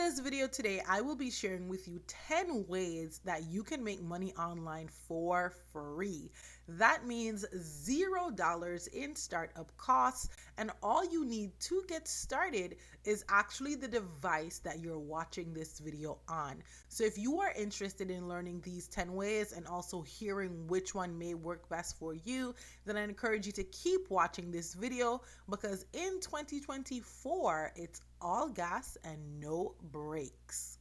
this video today, I will be sharing with you 10 ways that you can make money online for free. That means $0 in startup costs, and all you need to get started is actually the device that you're watching this video on. So if you are interested in learning these 10 ways and also hearing which one may work best for you, then I encourage you to keep watching this video because in 2024, it's all gas and no brakes.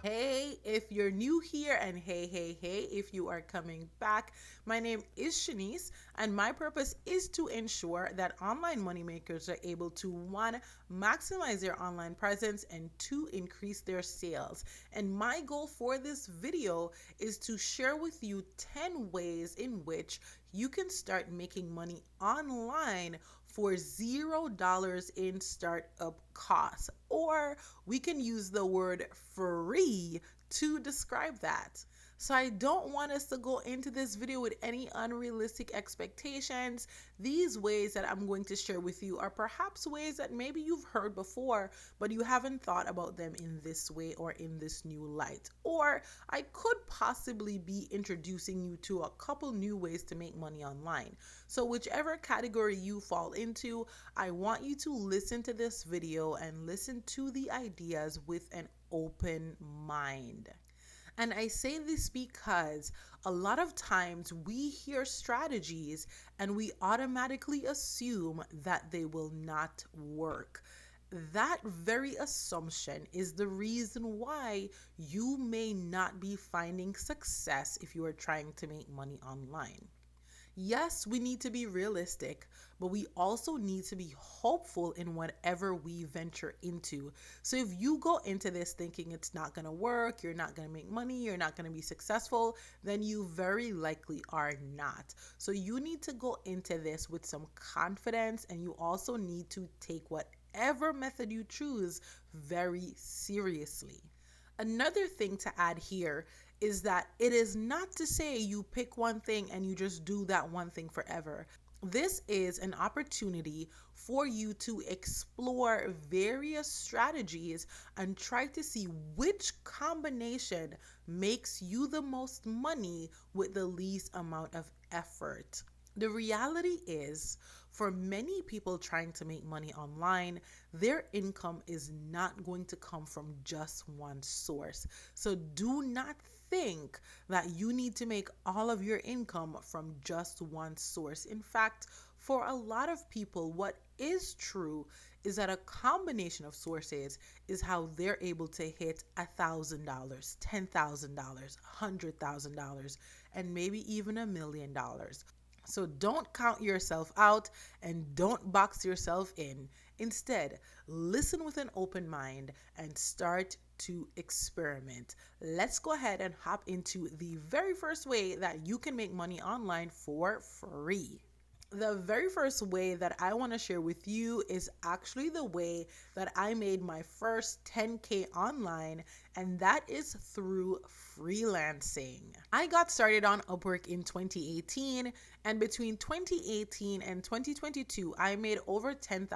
Hey, if you're new here, and hey, if you are coming back, my name is Shanice, and my purpose is to ensure that online moneymakers are able to, one, maximize their online presence, and two, increase their sales. And my goal for this video is to share with you 10 ways in which you can start making money online for $0 in startup costs, or we can use the word free to describe that. So I don't want us to go into this video with any unrealistic expectations. These ways that I'm going to share with you are perhaps ways that maybe you've heard before, but you haven't thought about them in this way or in this new light. Or I could possibly be introducing you to a couple new ways to make money online. So whichever category you fall into, I want you to listen to this video and listen to the ideas with an open mind. And I say this because a lot of times we hear strategies and we automatically assume that they will not work. That very assumption is the reason why you may not be finding success if you are trying to make money online. Yes, we need to be realistic, but we also need to be hopeful in whatever we venture into. So if you go into this thinking it's not going to work, you're not going to make money, you're not going to be successful, then you very likely are not. So you need to go into this with some confidence, and you also need to take whatever method you choose very seriously. Another thing to add here is that it is not to say you pick one thing and you just do that one thing forever. This is an opportunity for you to explore various strategies and try to see which combination makes you the most money with the least amount of effort. The reality is, for many people trying to make money online, their income is not going to come from just one source. So do not think that you need to make all of your income from just one source. In fact, for a lot of people, what is true is that a combination of sources is how they're able to hit $1,000, $10,000, $100,000, and maybe even $1 million. So don't count yourself out and don't box yourself in. Instead, listen with an open mind and start to experiment. Let's go ahead and hop into the very first way that you can make money online for free. The very first way that I want to share with you is actually the way that I made my first 10K online, and that is through freelancing. I got started on Upwork in 2018, and between 2018 and 2022, I made over $10,000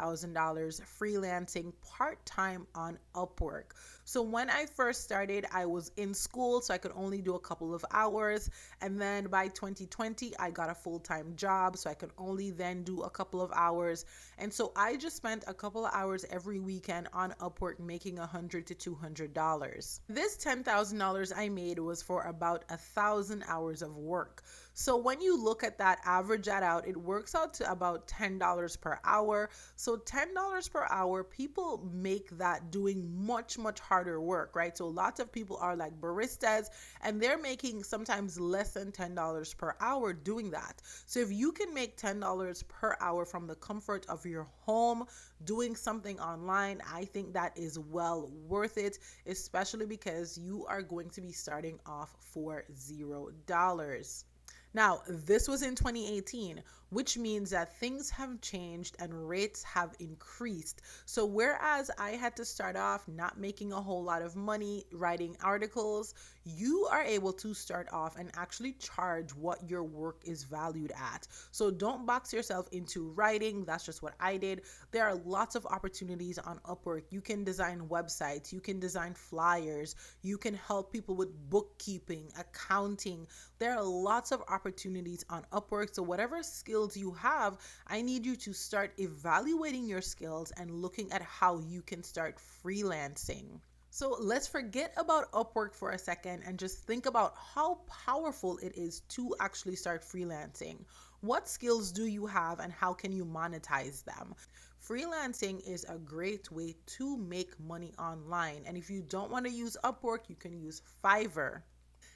freelancing part-time on Upwork. So when I first started, I was in school, so I could only do a couple of hours. And then by 2020, I got a full-time job, so I could only then do a couple of hours. And so I just spent a couple of hours every weekend on Upwork making $100 to $200. This $10,000 I made was for about 1,000 hours of work. So when you look at that, average that out, it works out to about $10 per hour. So $10 per hour, people make that doing much harder work, right? So lots of people are like baristas, and they're making sometimes less than $10 per hour doing that. So if you can make $10 per hour from the comfort of your home doing something online, I think that is well worth it, especially because you are going to be starting off for $0. Now, this was in 2018. which means that things have changed and rates have increased. So, whereas I had to start off not making a whole lot of money writing articles, you are able to start off and actually charge what your work is valued at. So, don't box yourself into writing. That's just what I did. There are lots of opportunities on Upwork. You can design websites, you can design flyers, you can help people with bookkeeping, accounting. There are lots of opportunities on Upwork. So, whatever skills you have, I need you to start evaluating your skills and looking at how you can start freelancing. So let's forget about Upwork for a second and just think about how powerful it is to actually start freelancing. What skills do you have and how can you monetize them? Freelancing is a great way to make money online. And if you don't want to use Upwork, you can use Fiverr.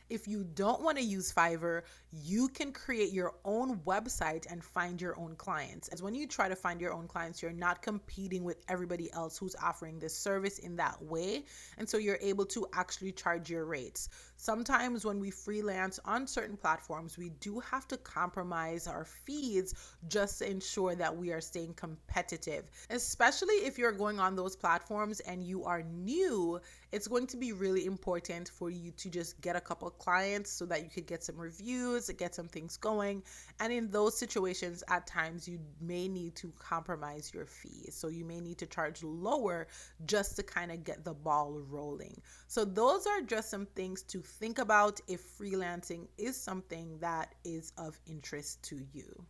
If you don't want to use Fiverr, you can create your own website and find your own clients. As when you try to find your own clients, you're not competing with everybody else who's offering this service in that way. And so you're able to actually charge your rates. Sometimes when we freelance on certain platforms, we do have to compromise our fees just to ensure that we are staying competitive. Especially if you're going on those platforms and you are new, it's going to be really important for you to just get a couple clients so that you could get some reviews, get some things going. And in those situations, at times you may need to compromise your fees. So you may need to charge lower just to kind of get the ball rolling. So those are just some things to think about if freelancing is something that is of interest to you.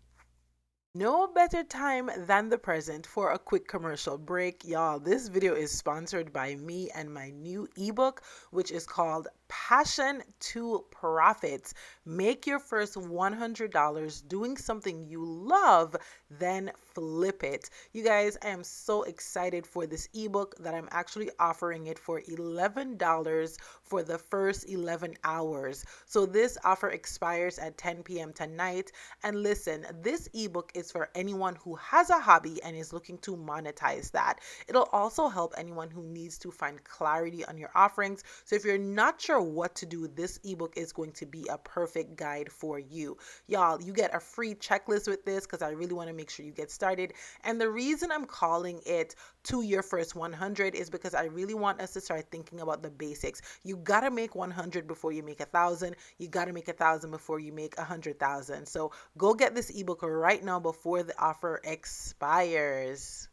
No better time than the present for a quick commercial break. Y'all, this video is sponsored by me and my new ebook, which is called Passion to Profits. Make your first $100 doing something you love, then flip it. You guys, I am so excited for this ebook that I'm actually offering it for $11 for the first 11 hours. So this offer expires at 10 p.m. tonight. And listen, this ebook is for anyone who has a hobby and is looking to monetize that. It'll also help anyone who needs to find clarity on your offerings. So if you're not sure what to do, this ebook is going to be a perfect guide for you. Y'all, you get a free checklist with this because I really want to make sure you get started. And the reason I'm calling it To Your First 100 is because I really want us to start thinking about the basics. You gotta make 100 before you make 1,000. You gotta make 1,000 before you make 100,000. So go get this ebook right now before the offer expires.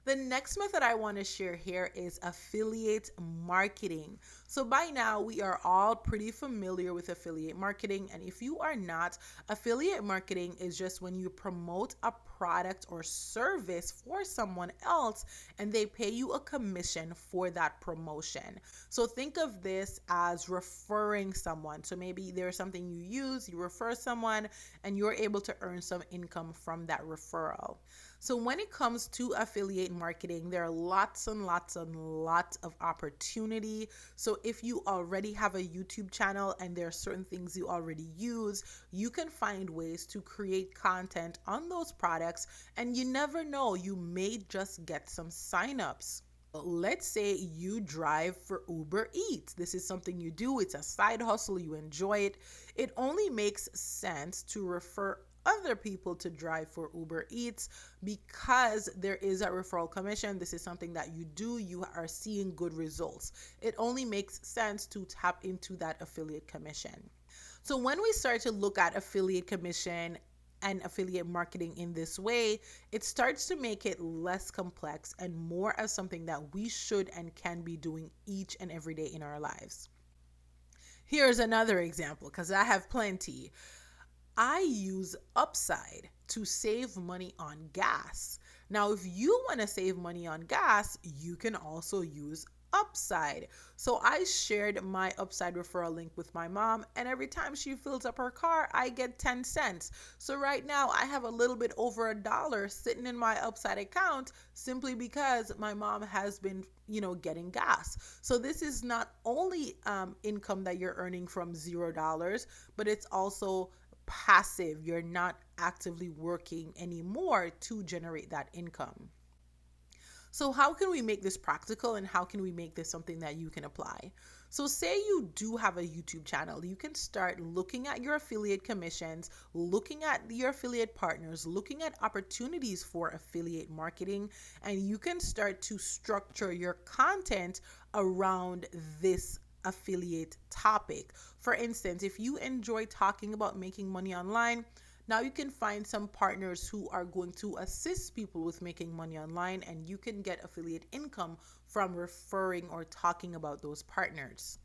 The next method I want to share here is affiliate marketing. So by now we are all pretty familiar with affiliate marketing. And if you are not, affiliate marketing is just when you promote a product or service for someone else and they pay you a commission for that promotion. So think of this as referring someone. So maybe there's something you use, you refer someone, and you're able to earn some income from that referral. So when it comes to affiliate marketing, there are lots and lots and lots of opportunity. So if you already have a YouTube channel and there are certain things you already use, you can find ways to create content on those products, and you never know, you may just get some signups. Let's say you drive for Uber Eats. This is something you do, it's a side hustle, you enjoy it. It only makes sense to refer other people to drive for Uber Eats because there is a referral commission. This is something that you do, you are seeing good results. It only makes sense to tap into that affiliate commission. So when we start to look at affiliate commission and affiliate marketing in this way, it starts to make it less complex and more as something that we should and can be doing each and every day in our lives. Here's another example because I have plenty. I use Upside to save money on gas. Now, if you want to save money on gas, you can also use Upside. So I shared my Upside referral link with my mom, and every time she fills up her car, I get 10 cents. So right now I have a little bit over $1 sitting in my Upside account simply because my mom has been, getting gas. So this is not only income that you're earning from $0, but it's also passive. You're not actively working anymore to generate that income. So how can we make this practical and how can we make this something that you can apply? So say you do have a YouTube channel, you can start looking at your affiliate commissions, looking at your affiliate partners, looking at opportunities for affiliate marketing, and you can start to structure your content around this affiliate topic. For instance, if you enjoy talking about making money online, now you can find some partners who are going to assist people with making money online, and you can get affiliate income from referring or talking about those partners.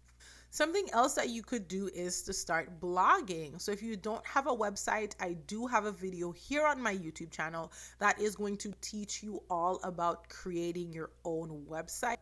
Something else that you could do is to start blogging. So if you don't have a website, I do have a video here on my YouTube channel that is going to teach you all about creating your own website.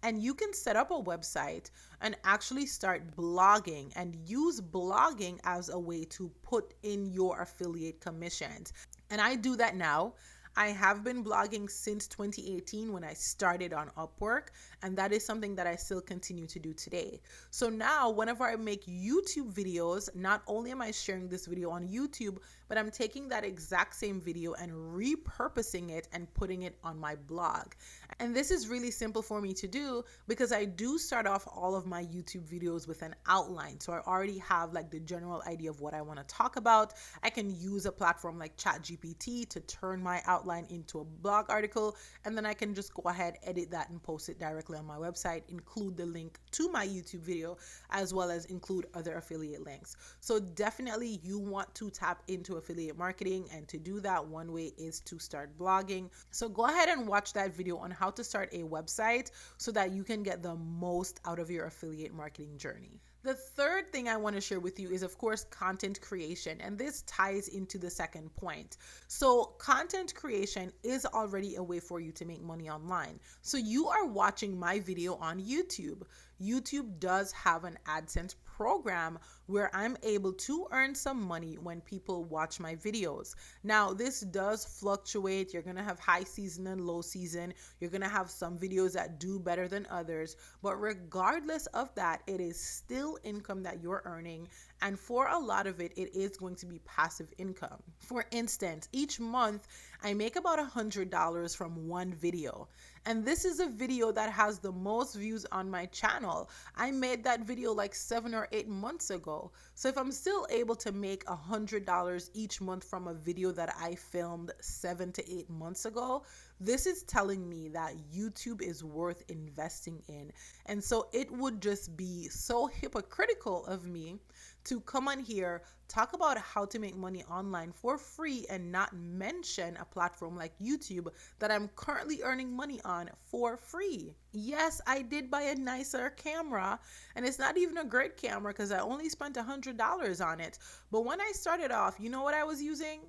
And you can set up a website and actually start blogging and use blogging as a way to put in your affiliate commissions. And I do that now. I have been blogging since 2018 when I started on Upwork, and that is something that I still continue to do today. So now, whenever I make YouTube videos, not only am I sharing this video on YouTube, but I'm taking that exact same video and repurposing it and putting it on my blog. And this is really simple for me to do because I do start off all of my YouTube videos with an outline. So I already have like the general idea of what I want to talk about. I can use a platform like ChatGPT to turn my outline into a blog article, and then I can just go ahead, edit that, and post it directly on my website, include the link to my YouTube video, as well as include other affiliate links. So definitely you want to tap into affiliate marketing, and to do that, one way is to start blogging. So go ahead and watch that video on how to start a website so that you can get the most out of your affiliate marketing journey. The third thing I want to share with you is, of course, content creation. And this ties into the second point. So content creation is already a way for you to make money online. So you are watching my video on YouTube. YouTube does have an AdSense program where I'm able to earn some money when people watch my videos. Now, this does fluctuate. You're going to have high season and low season. You're going to have some videos that do better than others. But regardless of that, it is still income that you're earning. And for a lot of it, it is going to be passive income. For instance, each month, I make about $100 from one video. And this is a video that has the most views on my channel. I made that video like 7 or 8 months ago. So if I'm still able to make $100 each month from a video that I filmed 7 to 8 months ago, this is telling me that YouTube is worth investing in. And so it would just be so hypocritical of me to come on here, talk about how to make money online for free, and not mention a platform like YouTube that I'm currently earning money on for free. Yes, I did buy a nicer camera, and it's not even a great camera because I only spent $100 on it. But when I started off, you know what I was using?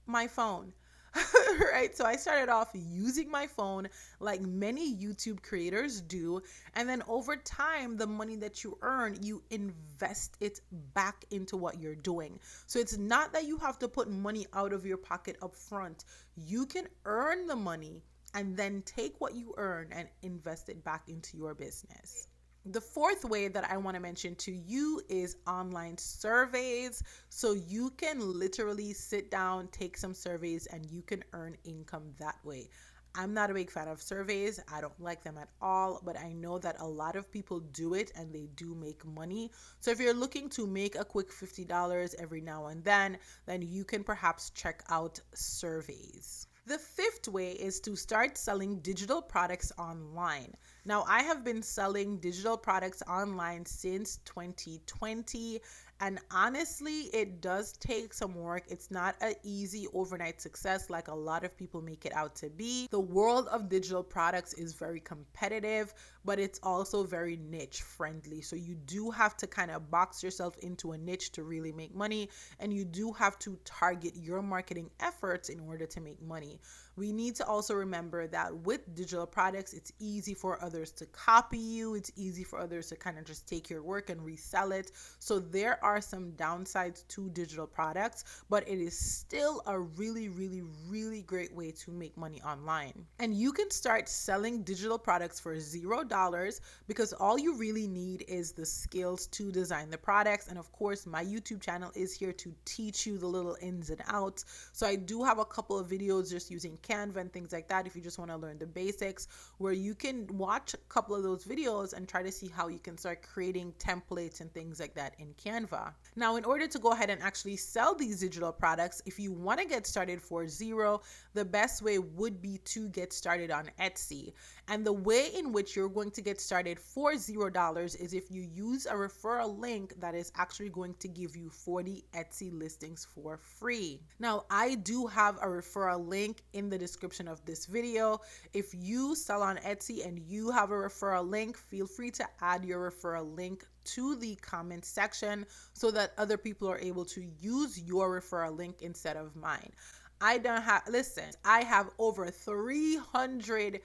My phone. Right? So I started off using my phone like many YouTube creators do. And then over time, the money that you earn, you invest it back into what you're doing. So it's not that you have to put money out of your pocket up front. You can earn the money and then take what you earn and invest it back into your business. The fourth way that I want to mention to you is online surveys. So you can literally sit down, take some surveys, and you can earn income that way. I'm not a big fan of surveys. I don't like them at all, but I know that a lot of people do it and they do make money. So if you're looking to make a quick $50 every now and then you can perhaps check out surveys. The fifth way is to start selling digital products online. Now, I have been selling digital products online since 2020, and honestly, it does take some work. It's not an easy overnight success like a lot of people make it out to be. The world of digital products is very competitive, but it's also very niche friendly. So you do have to kind of box yourself into a niche to really make money, and you do have to target your marketing efforts in order to make money. We need to also remember that with digital products, it's easy for others to copy you. It's easy for others to kind of just take your work and resell it. So there are some downsides to digital products, but it is still a really, really, really great way to make money online. And you can start selling digital products for $0 because all you really need is the skills to design the products. And of course, my YouTube channel is here to teach you the little ins and outs. So I do have a couple of videos just using Canva and things like that if you just want to learn the basics, where you can watch a couple of those videos and try to see how you can start creating templates and things like that in Canva. Now, in order to go ahead and actually sell these digital products, if you want to get started for zero, the best way would be to get started on Etsy. And the way in which you're going to get started for $0 is if you use a referral link that is actually going to give you 40 Etsy listings for free. Now, I do have a referral link in the description of this video. If you sell on Etsy and you have a referral link, feel free to add your referral link to the comment section so that other people are able to use your referral link instead of mine. I have over 300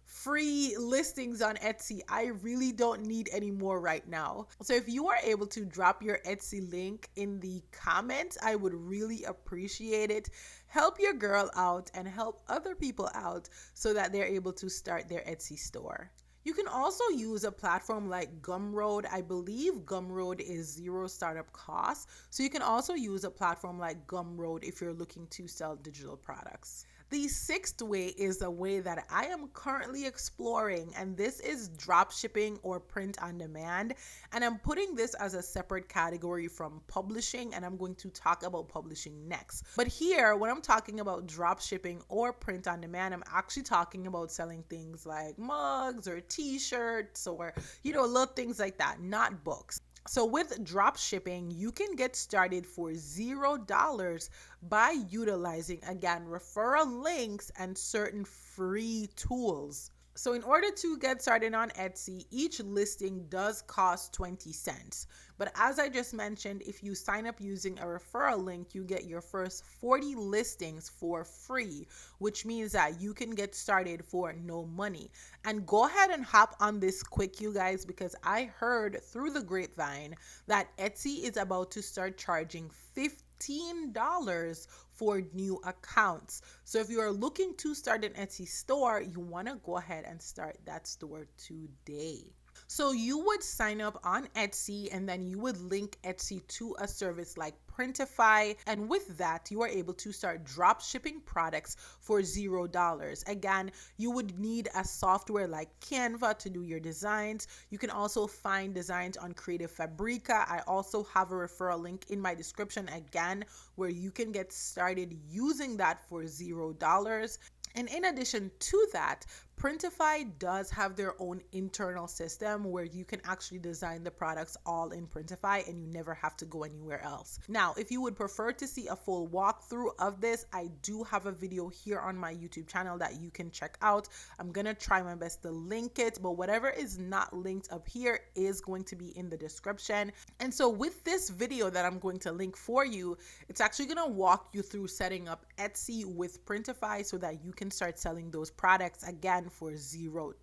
free listings on Etsy. I really don't need any more right now. So if you are able to drop your Etsy link in the comments, I would really appreciate it. Help your girl out and help other people out so that they're able to start their Etsy store. You can also use a platform like Gumroad. I believe Gumroad is zero startup cost. So you can also use a platform like Gumroad if you're looking to sell digital products. The sixth way is a way that I am currently exploring, and this is drop shipping or print on demand. And I'm putting this as a separate category from publishing, and I'm going to talk about publishing next. But here, when I'm talking about drop shipping or print on demand, I'm actually talking about selling things like mugs or t-shirts or, little things like that, not books. So with drop shipping, you can get started for $0 by utilizing, again, referral links and certain free tools. So in order to get started on Etsy, each listing does cost 20 cents. But as I just mentioned, if you sign up using a referral link, you get your first 40 listings for free, which means that you can get started for no money. And go ahead and hop on this quick, you guys, because I heard through the grapevine that Etsy is about to start charging $15 for new accounts. So if you are looking to start an Etsy store, you want to go ahead and start that store today. So you would sign up on Etsy and then you would link Etsy to a service like Printify. And with that, you are able to start drop shipping products for $0. Again, you would need a software like Canva to do your designs. You can also find designs on Creative Fabrica. I also have a referral link in my description again, where you can get started using that for $0. And in addition to that, Printify does have their own internal system where you can actually design the products all in Printify and you never have to go anywhere else. Now, if you would prefer to see a full walkthrough of this, I do have a video here on my YouTube channel that you can check out. I'm going to try my best to link it, but whatever is not linked up here is going to be in the description. And so with this video that I'm going to link for you, it's actually going to walk you through setting up Etsy with Printify so that you can start selling those products again for $0.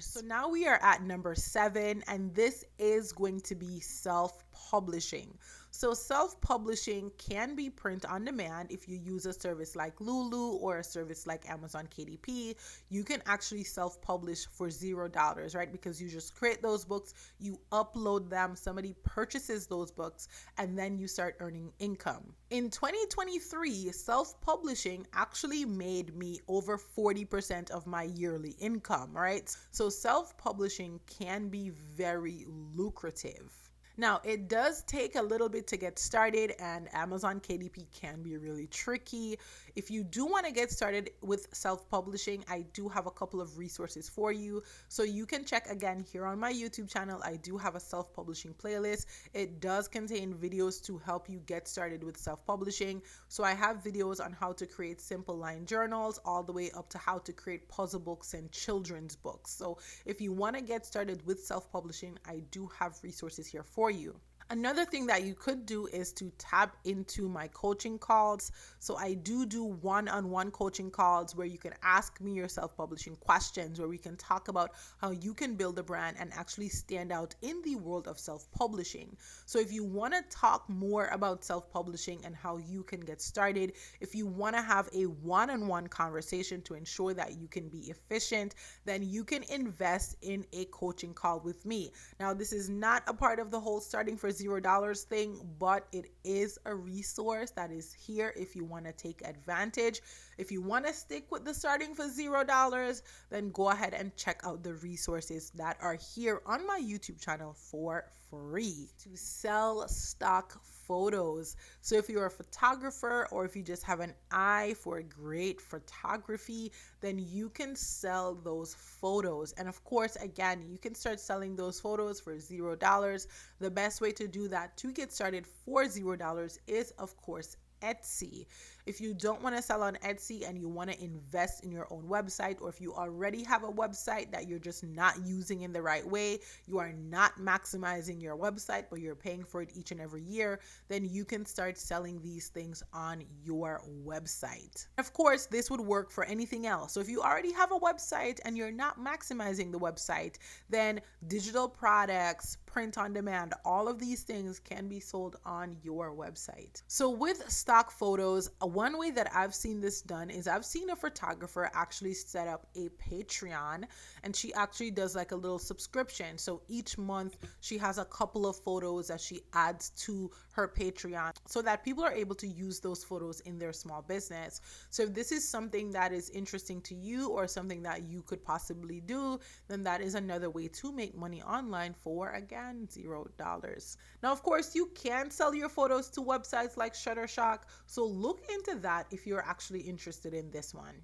So now we are at number 7, and this is going to be self-publishing. So self-publishing can be print on demand. If you use a service like Lulu or a service like Amazon KDP, you can actually self-publish for $0, right? Because you just create those books, you upload them, somebody purchases those books, and then you start earning income. In 2023, self-publishing actually made me over 40% of my yearly income, right? So self-publishing can be very lucrative. Now, it does take a little bit to get started, and Amazon KDP can be really tricky. If you do want to get started with self-publishing, I do have a couple of resources for you. So you can check again here on my YouTube channel. I do have a self-publishing playlist. It does contain videos to help you get started with self-publishing. So I have videos on how to create simple line journals all the way up to how to create puzzle books and children's books. So if you want to get started with self-publishing, I do have resources here for you. Another thing that you could do is to tap into my coaching calls. So I do one-on-one coaching calls where you can ask me your self-publishing questions, where we can talk about how you can build a brand and actually stand out in the world of self-publishing. So if you want to talk more about self-publishing and how you can get started, if you want to have a one-on-one conversation to ensure that you can be efficient, then you can invest in a coaching call with me. Now, this is not a part of the whole starting for $0 thing, but it is a resource that is here if you want to take advantage. If you want to stick with the starting for $0, then go ahead and check out the resources that are here on my YouTube channel for free to sell stock photos. So if you're a photographer or if you just have an eye for great photography, then you can sell those photos. And of course, again, you can start selling those photos for $0. The best way to do that to get started for $0 is, of course, Etsy. If you don't want to sell on Etsy and you want to invest in your own website, or if you already have a website that you're just not using in the right way, you are not maximizing your website, but you're paying for it each and every year, then you can start selling these things on your website. Of course, this would work for anything else. So if you already have a website and you're not maximizing the website, then digital products, print on demand, all of these things can be sold on your website. So with stock photos, one way that I've seen this done is I've seen a photographer actually set up a Patreon, and she actually does like a little subscription. So each month she has a couple of photos that she adds to her Patreon so that people are able to use those photos in their small business. So if this is something that is interesting to you or something that you could possibly do, then that is another way to make money online for, again, $0. Now, of course, you can sell your photos to websites like Shutterstock, so look into that if you're actually interested in this one.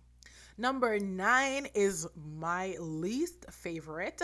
Number 9 is my least favorite,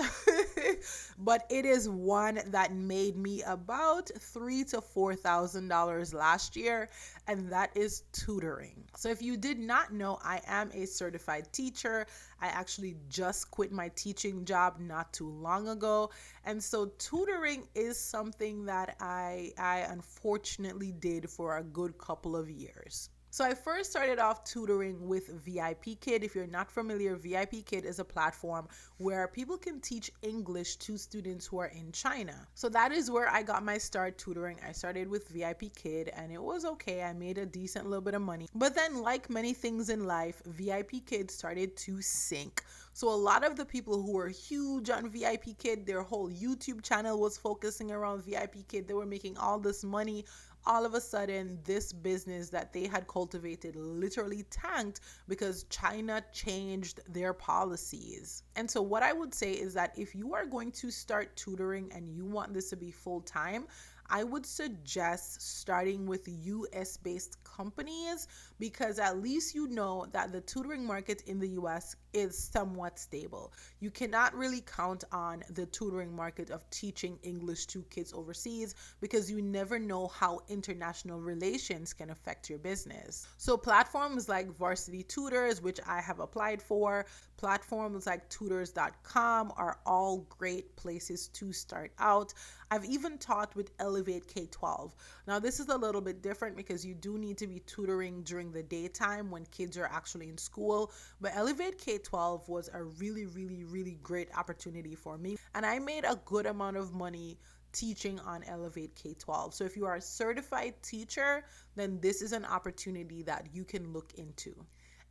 but it is one that made me about $3,000 to $4,000 last year, and that is tutoring. So if you did not know, I am a certified teacher. I actually just quit my teaching job not too long ago, and so tutoring is something that I unfortunately did for a good couple of years. So I first started off tutoring with VIP Kid. If you're not familiar, VIP Kid is a platform where people can teach English to students who are in China. So that is where I got my start tutoring. I started with VIP Kid and it was okay. I made a decent little bit of money. But then, like many things in life, VIP Kid started to sink. So a lot of the people who were huge on VIP Kid, their whole YouTube channel was focusing around VIP Kid. They were making all this money. All of a sudden, this business that they had cultivated literally tanked because China changed their policies. And so what I would say is that if you are going to start tutoring and you want this to be full time, I would suggest starting with US based companies, because at least you know that the tutoring market in the US is somewhat stable. You cannot really count on the tutoring market of teaching English to kids overseas, because you never know how international relations can affect your business. So platforms like Varsity Tutors, which I have applied for, platforms like tutors.com are all great places to start out. I've even taught with Elevate K-12. Now this is a little bit different because you do need to be tutoring during the daytime when kids are actually in school, but Elevate K-12 was a really great opportunity for me, and I made a good amount of money teaching on Elevate K-12. So if you are a certified teacher, then this is an opportunity that you can look into.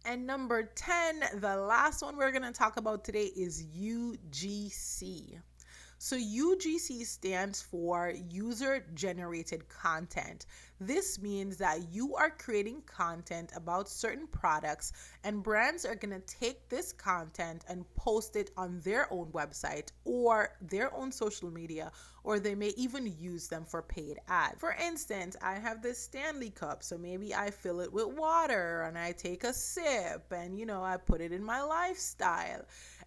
And number 10, the last one we're going to talk about today is UGC. So UGC stands for User Generated Content. This means that you are creating content about certain products, and brands are going to take this content and post it on their own website or their own social media, or they may even use them for paid ads. For instance, I have this Stanley cup, so maybe I fill it with water and I take a sip and, I put it in my lifestyle.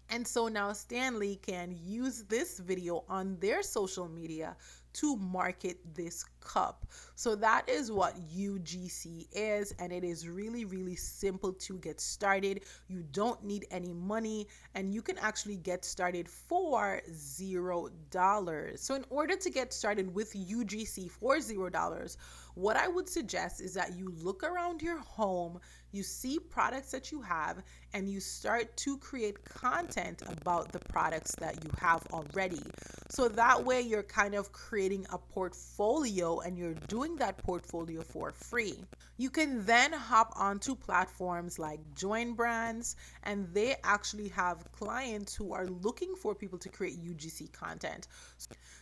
And so now Stanley can use this video on their social media to market this cup. So that is what UGC is, and it is really simple to get started. You don't need any money, and you can actually get started for $0. So in order to get started with UGC for $0, what I would suggest is that you look around your home, you see products that you have, and you start to create content about the products that you have already. So that way you're kind of creating creating a portfolio and you're doing that portfolio for free. You can then hop onto platforms like Join Brands, and they actually have clients who are looking for people to create UGC content.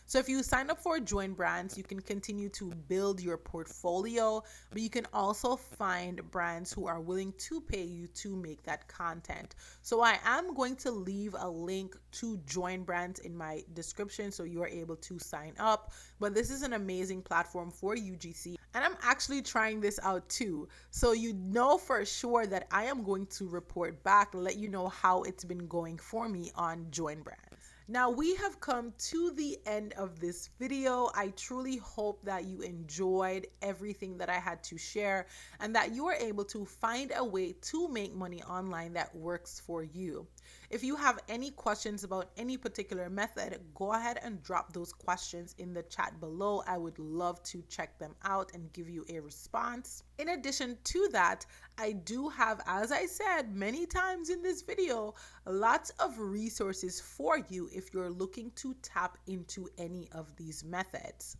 So if you sign up for Join Brands, you can continue to build your portfolio, but you can also find brands who are willing to pay you to make that content. So I am going to leave a link to Join Brands in my description so you are able to sign up. But this is an amazing platform for UGC, and I'm actually trying this out too. So you know for sure that I am going to report back, let you know how it's been going for me on Join Brands. Now we have come to the end of this video. I truly hope that you enjoyed everything that I had to share and that you are able to find a way to make money online that works for you. If you have any questions about any particular method, go ahead and drop those questions in the chat below. I would love to check them out and give you a response. In addition to that, I do have, as I said many times in this video, lots of resources for you if you're looking to tap into any of these methods.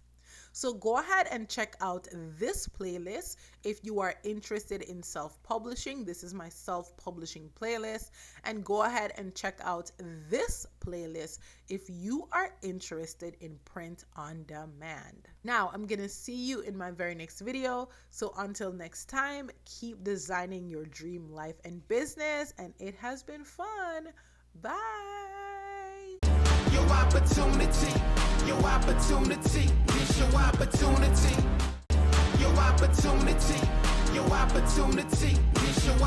So go ahead and check out this playlist if you are interested in self-publishing. This is my self-publishing playlist. And go ahead and check out this playlist if you are interested in print on demand. Now, I'm going to see you in my very next video. So until next time, keep designing your dream life and business. And it has been fun. Bye. Your opportunity, your opportunity, it's your opportunity. Your opportunity, your opportunity, it's your opportunity.